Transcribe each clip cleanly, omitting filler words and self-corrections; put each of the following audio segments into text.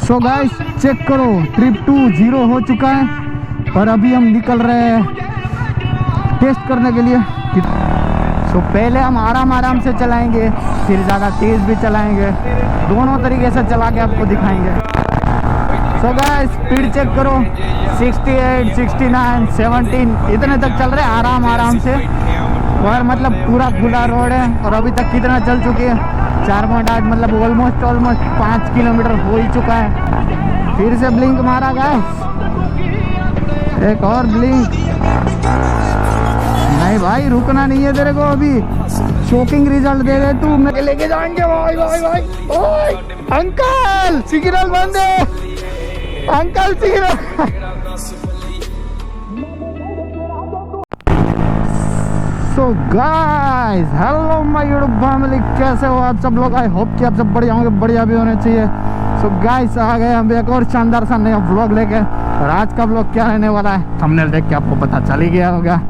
So guys check करो, trip 2 0 हो चुका है और अभी हम निकल रहे हैं टेस्ट करने के लिए। सो पहले हम आराम से चलाएंगे, फिर ज़्यादा तेज़ भी चलाएंगे, दोनों तरीके से चला के आपको दिखाएंगे। सो गाइस स्पीड चेक करो, 68, 69, 17 इतने तक चल रहे हैं आराम से। और मतलब पूरा खुला रोड है और अभी तक कितना चल चुकी है 4.8 मतलब ऑलमोस्ट 5 किलोमीटर हो ही चुका है। फिर से ब्लिंक मारा गाइस, एक और ब्लिंक। नहीं भाई रुकना नहीं है तेरे को, अभी शॉकिंग रिजल्ट दे रहे तू, मैं लेके जाएंगे। भाई ओए अंकल सिग्नल बंद है, uncle signal. So guys hello my YouTube family, कैसे हो आप सब लोग? आई होप कि आप सब बढ़िया होंगे, बढ़िया भी होने चाहिए। सो गाइस आ गए हम एक और शानदार सा नया व्लॉग लेके। और आज का व्लॉग क्या रहने वाला है थंबनेल देख के आपको पता चल ही गया होगा।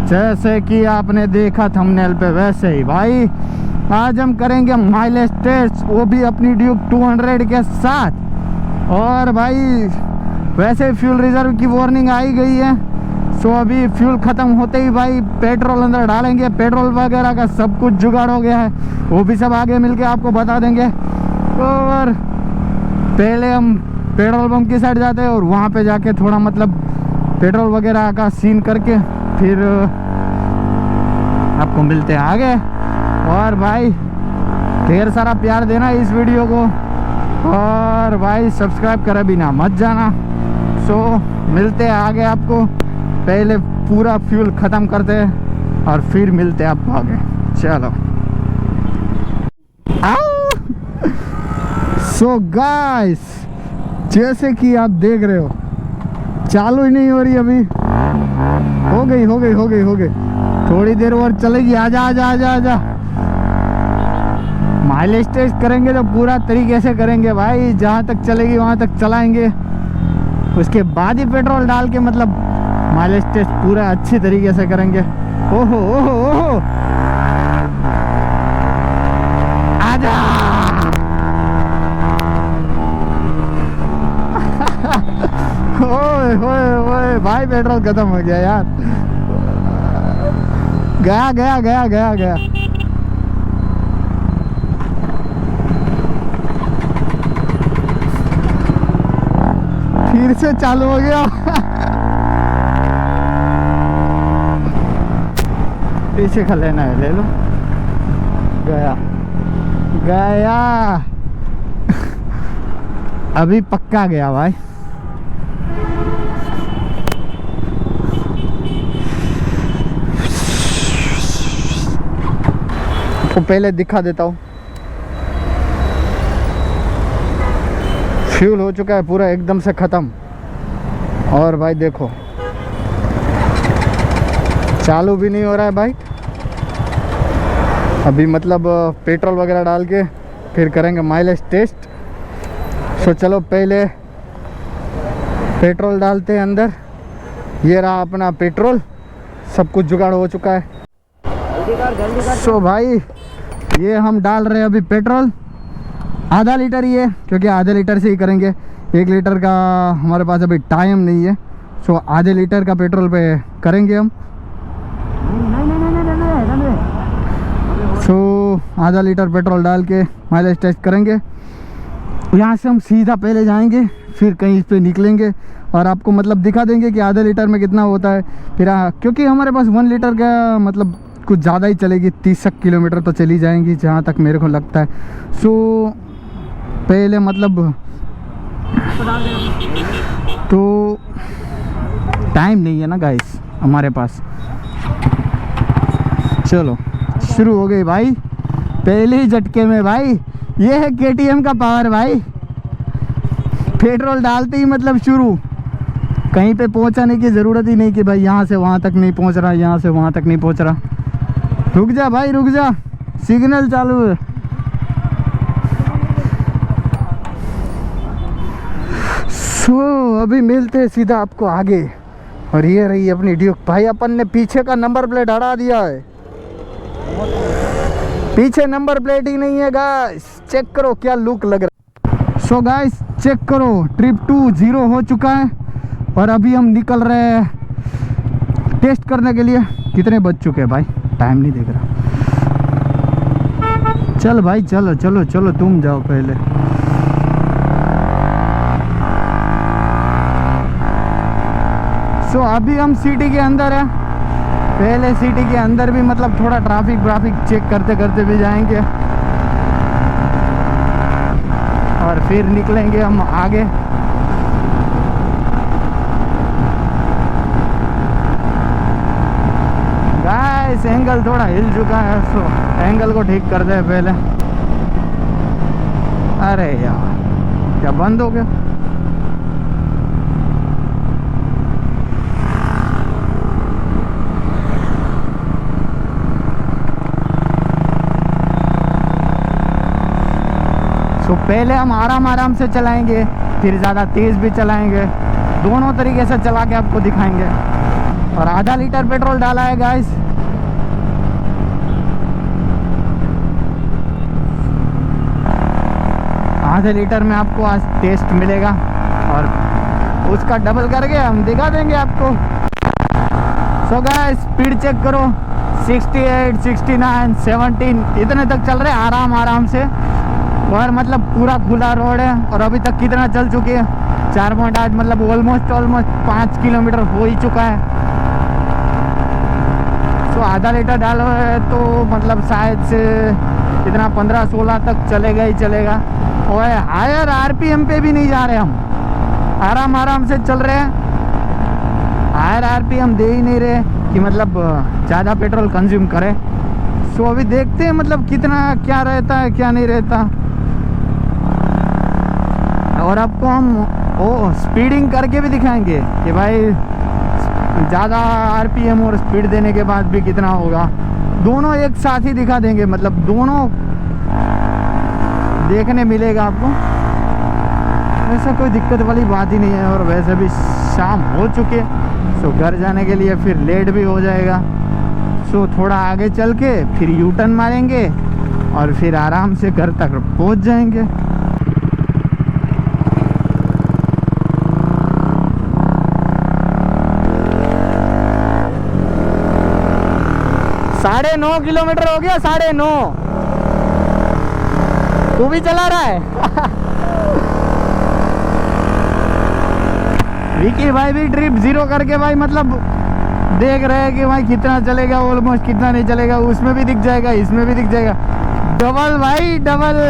जैसे कि आपने देखा थंबनेल पे वैसे ही भाई आज हम करेंगे माइलेज टेस्ट, वो भी अपनी ड्यूक 200 के साथ। और भाई वैसे फ्यूल रिजर्व की वार्निंग आई गई है। सो अभी फ्यूल ख़त्म होते ही भाई पेट्रोल अंदर डालेंगे, पेट्रोल वगैरह का सब कुछ जुगाड़ हो गया है, वो भी सब आगे मिलके आपको बता देंगे। और पहले हम पेट्रोल पंप की साइड जाते हैं और वहाँ पे जाके थोड़ा मतलब पेट्रोल वगैरह का सीन करके फिर आपको मिलते हैं आगे। और भाई ढेर सारा प्यार देना इस वीडियो को, और भाई सब्सक्राइब करे बिना मत जाना। सो मिलते हैं आगे आपको, पहले पूरा फ्यूल ख़त्म करते हैं और फिर मिलते हैं आपको आगे। चलो सो गाइस जैसे कि आप देख रहे हो चालू ही नहीं हो रही, अभी हो गई थोड़ी देर और चलेगी। आजा माइलेज टेस्ट करेंगे तो पूरा तरीके से करेंगे भाई, जहाँ तक चलेगी वहाँ तक चलाएंगे, उसके बाद ही पेट्रोल डाल के मतलब माइलेज टेस्ट पूरा अच्छी तरीके से करेंगे। ओहो आजा ओए भाई पेट्रोल खत्म हो गया यार, गया। फिर से चालू हो गया। पीछे का लेना है ले लो। गया अभी पक्का गया भाई। तो पहले दिखा देता हूँ, फ्यूल हो चुका है पूरा एकदम से ख़त्म। और भाई देखो चालू भी नहीं हो रहा है बाइक अभी, मतलब पेट्रोल वगैरह डाल के फिर करेंगे माइलेज टेस्ट। सो चलो पहले पेट्रोल डालते हैं अंदर। ये रहा अपना पेट्रोल, सब कुछ जुगाड़ हो चुका है। सो भाई ये हम डाल रहे हैं अभी पेट्रोल, आधा लीटर ही है क्योंकि आधे लीटर से ही करेंगे, 1 लीटर का हमारे पास अभी टाइम नहीं है। सो आधे लीटर का पेट्रोल पे करेंगे हम। सो आधा लीटर पेट्रोल डाल के माइलेज टेस्ट करेंगे। यहाँ से हम सीधा पहले जाएंगे, फिर कहीं पे निकलेंगे और आपको मतलब दिखा देंगे कि आधे लीटर में कितना होता है। फिर क्योंकि हमारे पास 1 लीटर का मतलब कुछ ज़्यादा ही चलेगी, 30 किलोमीटर तो चली जाएंगी जहाँ तक मेरे को लगता है। सो पहले मतलब तो टाइम नहीं है ना गाइस हमारे पास। चलो शुरू हो गई भाई पहले ही झटके में भाई, ये है KTM का पावर भाई। पेट्रोल डालते ही मतलब शुरू, कहीं पे पहुंचाने की ज़रूरत ही नहीं कि भाई यहाँ से वहाँ तक नहीं पहुँच रहा, यहाँ से वहाँ तक नहीं पहुँच रहा। रुक जा भाई रुक जा, सिग्नल चालू है। सो अभी मिलते हैं सीधा आपको आगे। और ये रही अपनी ड्यूक भाई, अपन ने पीछे का नंबर प्लेट हटा दिया है, पीछे नंबर प्लेट ही नहीं है गाइस, चेक करो क्या लुक लग रहा है। सो गाइस चेक करो, ट्रिप 2 0 हो चुका है और अभी हम निकल रहे हैं टेस्ट करने के लिए। कितने बज चुके हैं भाई, टाइम नहीं देख रहा। चल भाई चलो चलो चलो, तुम जाओ पहले। सो अभी हम सिटी के अंदर है। पहले सिटी के अंदर भी मतलब थोड़ा ट्रैफिक चेक करते करते भी जाएंगे और फिर निकलेंगे हम आगे। गाइस एंगल थोड़ा हिल चुका है, सो एंगल को ठीक कर दे पहले। अरे यार क्या बंद हो गया। सो पहले हम आराम से चलाएंगे, फिर ज़्यादा तेज़ भी चलाएंगे, दोनों तरीके से चला के आपको दिखाएंगे। और आधा लीटर पेट्रोल डाला है गाइस। आधे लीटर में आपको आज टेस्ट मिलेगा और उसका डबल करके हम दिखा देंगे आपको। सो गाइस स्पीड चेक करो, 68, 69, 17 इतने तक चल रहे हैं आराम से। और मतलब पूरा खुला रोड है और अभी तक कितना चल चुके हैं, 4.8 मतलब ऑलमोस्ट 5 किलोमीटर हो ही चुका है। सो आधा लीटर डालो है तो मतलब शायद से कितना 15-16 तक चलेगा ही चलेगा। और हायर आरपीएम पे भी नहीं जा रहे हम, आराम से चल रहे हैं। हायर आरपीएम दे ही नहीं रहे कि मतलब ज़्यादा पेट्रोल कंज्यूम करे। सो अभी देखते हैं मतलब कितना क्या रहता है क्या नहीं रहता। और आपको हम वो स्पीडिंग करके भी दिखाएंगे कि भाई ज़्यादा आरपीएम और स्पीड देने के बाद भी कितना होगा। दोनों एक साथ ही दिखा देंगे, मतलब दोनों देखने मिलेगा आपको। ऐसा कोई दिक्कत वाली बात ही नहीं है। और वैसे भी शाम हो चुके, सो घर जाने के लिए फिर लेट भी हो जाएगा। सो थोड़ा आगे चल के फिर यू टर्न मारेंगे और फिर आराम से घर तक पहुंच जाएंगे। साढ़े 9 किलोमीटर हो गया, 9.5। तू भी चला रहा है विकी भाई भी ट्रिप 0 करके भाई मतलब देख रहे हैं कि भाई कितना चलेगा, ऑलमोस्ट कितना नहीं चलेगा। उसमें भी दिख जाएगा, इसमें भी दिख जाएगा। डबल भाई डबल।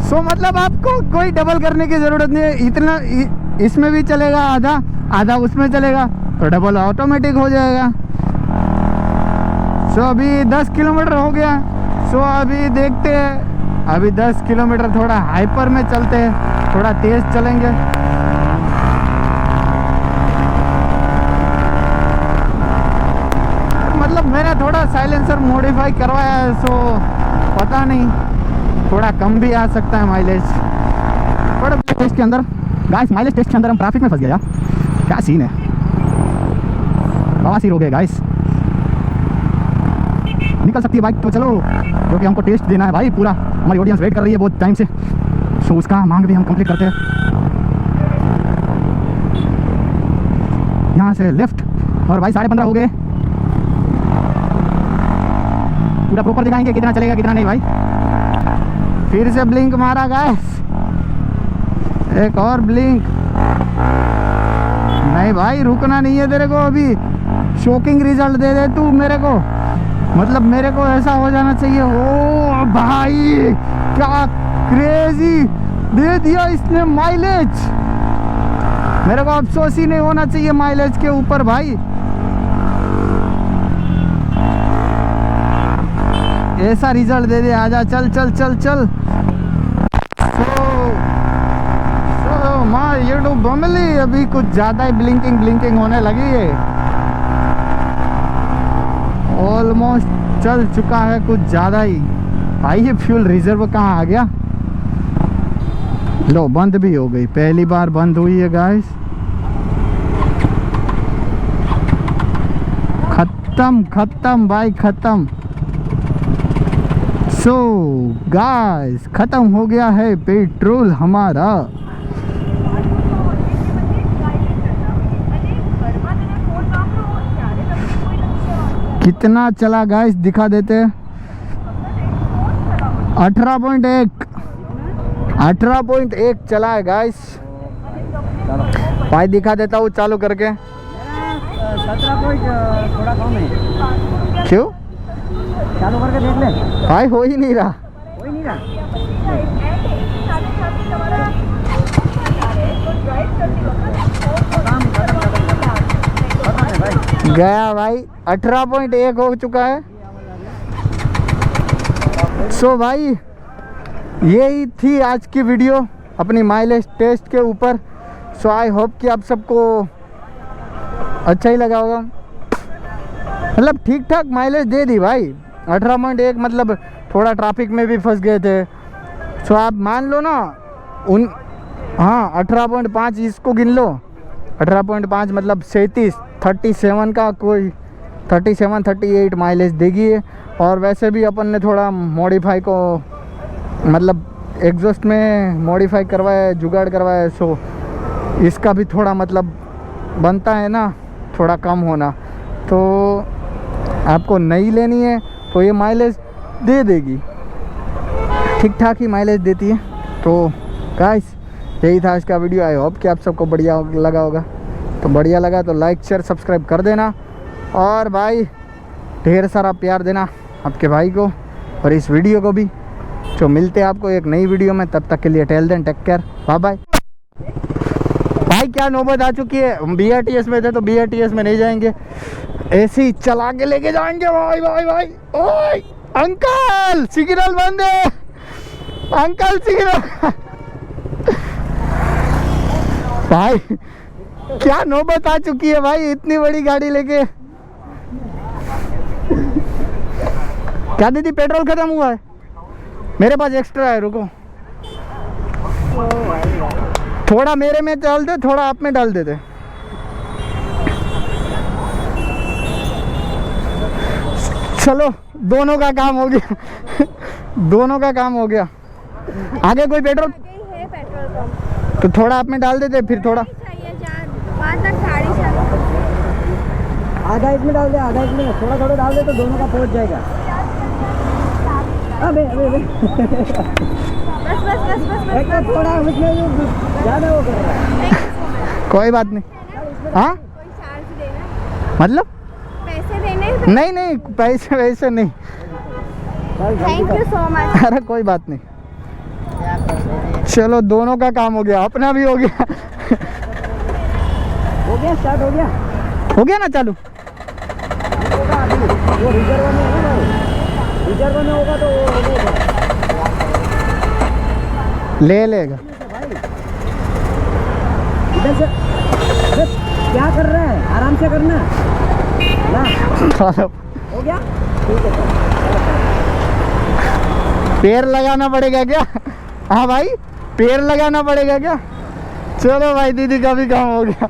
सो मतलब आपको कोई डबल करने की ज़रूरत नहीं है। इतना इसमें भी चलेगा, आधा उसमें चलेगा तो डबल ऑटोमेटिक हो जाएगा। सो अभी 10 किलोमीटर हो गया। सो अभी देखते हैं, अभी 10 किलोमीटर थोड़ा हाइपर में चलते हैं, थोड़ा तेज़ चलेंगे। मतलब मैंने थोड़ा साइलेंसर मॉडिफाई करवाया है, सो पता नहीं थोड़ा कम भी आ सकता है माइलेज। थोड़ा टेस्ट के अंदर गाइस, माइलेज टेस्ट के अंदर हम ट्रैफिक में फंस गया यार। क्या सीन है, बवासीर हो गए गाइस। निकल सकती है बाइक तो चलो, क्योंकि हमको टेस्ट देना है भाई। पूरा हमारी ऑडियंस वेट कर रही है बहुत टाइम से, सो उसका मांग भी हम कंप्लीट करते हैं। यहाँ से लेफ्ट और भाई 15:30 हो गए। पूरा प्रॉपर दिखाएंगे कितना चलेगा कितना नहीं भाई। फिर से ब्लिंक मारा गाइस, एक और ब्लिंक। नहीं भाई रुकना नहीं है तेरे को, अभी शॉकिंग रिजल्ट दे दे तू मेरे को। मतलब मेरे को ऐसा हो जाना चाहिए। ओ भाई क्या क्रेजी दे दिया इसने माइलेज। मेरे को अफसोस ही नहीं होना चाहिए माइलेज के ऊपर भाई। ऐसा रिजल्ट दे दे, आजा चल चल चल चल। सो माय यूट्यूब फैमिली, अभी कुछ ज़्यादा ही ब्लिंकिंग होने लगी है। ऑलमोस्ट चल चुका है कुछ ज़्यादा ही भाई। ये फ्यूल रिजर्व कहाँ आ गया। लो बंद भी हो गई, पहली बार बंद हुई है गाइस। खत्म भाई खत्म। सो गाइस खत्म हो गया है पेट्रोल हमारा। कितना चला गाइस दिखा देते। 18.1 चला है गाइस। भाई दिखा देता हूँ चालू करके। 17 पॉइंट थोड़ा कम है। क्यों? चालू करके देख ले। भाई हो ही नहीं रहा। हो ही नहीं रहा। गया भाई 18.1 हो चुका है। सो भाई यही थी आज की वीडियो अपनी माइलेज टेस्ट के ऊपर। सो आई होप कि आप सबको अच्छा ही लगा होगा। मतलब ठीक ठाक माइलेज दे दी भाई। 18.1 मतलब थोड़ा ट्रैफिक में भी फंस गए थे। सो आप मान लो ना उन, हाँ 18.5 इसको गिन लो। 18.5 मतलब 37 का कोई 37-38 माइलेज देगी। और वैसे भी अपन ने थोड़ा मॉडिफाई को मतलब एग्जॉस्ट में मॉडिफाई करवाया, जुगाड़ करवाया। सो इसका भी थोड़ा मतलब बनता है ना थोड़ा कम होना। तो आपको नई लेनी है तो ये माइलेज दे देगी, ठीक ठाक ही माइलेज देती है। तो गाइस यही था आज का वीडियो। आई होप कि आप सबको बढ़िया लगा होगा। तो बढ़िया लगा तो लाइक शेयर सब्सक्राइब कर देना। और भाई ढेर सारा प्यार देना आपके भाई को और इस वीडियो को भी। जो मिलते हैं आपको एक नई वीडियो में, तब तक के लिए till then take care, bye bye. भाई क्या नौबत आ चुकी है। BRTS में थे तो BRTS में नहीं जाएंगे, ऐसे ही चला के लेके जाएंगे। भाई भाई भाई ओए अंकल सिग्नल बंद है, अंकल सिग्नल। भाई क्या नौबत आ चुकी है भाई, इतनी बड़ी गाड़ी लेके। क्या दीदी पेट्रोल खत्म हुआ है? मेरे पास एक्स्ट्रा है, रुको थोड़ा मेरे में डाल दे, थोड़ा आप में डाल देते। चलो दोनों का काम हो गया। दोनों का काम हो गया। आगे कोई पेट्रोल है पेट्रोल पंप तो थोड़ा आप में डाल देते, फिर थोड़ा चाहिए 4-5 तक गाड़ी चलो। आधा इसमें डाल दे, आधा इसमें, थोड़ा थोड़ा डाल दे तो दोनों का पहुंच जाएगा। अबे अबे अबे बस बस बस बस एक तो थोड़ा उसमें ज़्यादा वो कर रहा है। कोई बात नहीं। हाँ कोई चार्ज देना, मतलब पैसे देने। नहीं नहीं पैसे वैसे नहीं। Thank you so much. अरे कोई बात नहीं। चलो दोनों का काम हो गया, अपना भी हो गया। हो गया, स्टार्ट हो गया। हो गया ना चालू। होगा अभी, वो रिजर्व में है ना, रिजर्व में होगा तो वो हो गया। ले लेगा। इधर से अबे, क्या कर रहा है? आराम से करना ना। चलो हो गया, ठीक है। पैर लगाना पड़ेगा क्या? हाँ भाई पैर लगाना पड़ेगा क्या? चलो भाई दीदी का भी काम हो गया।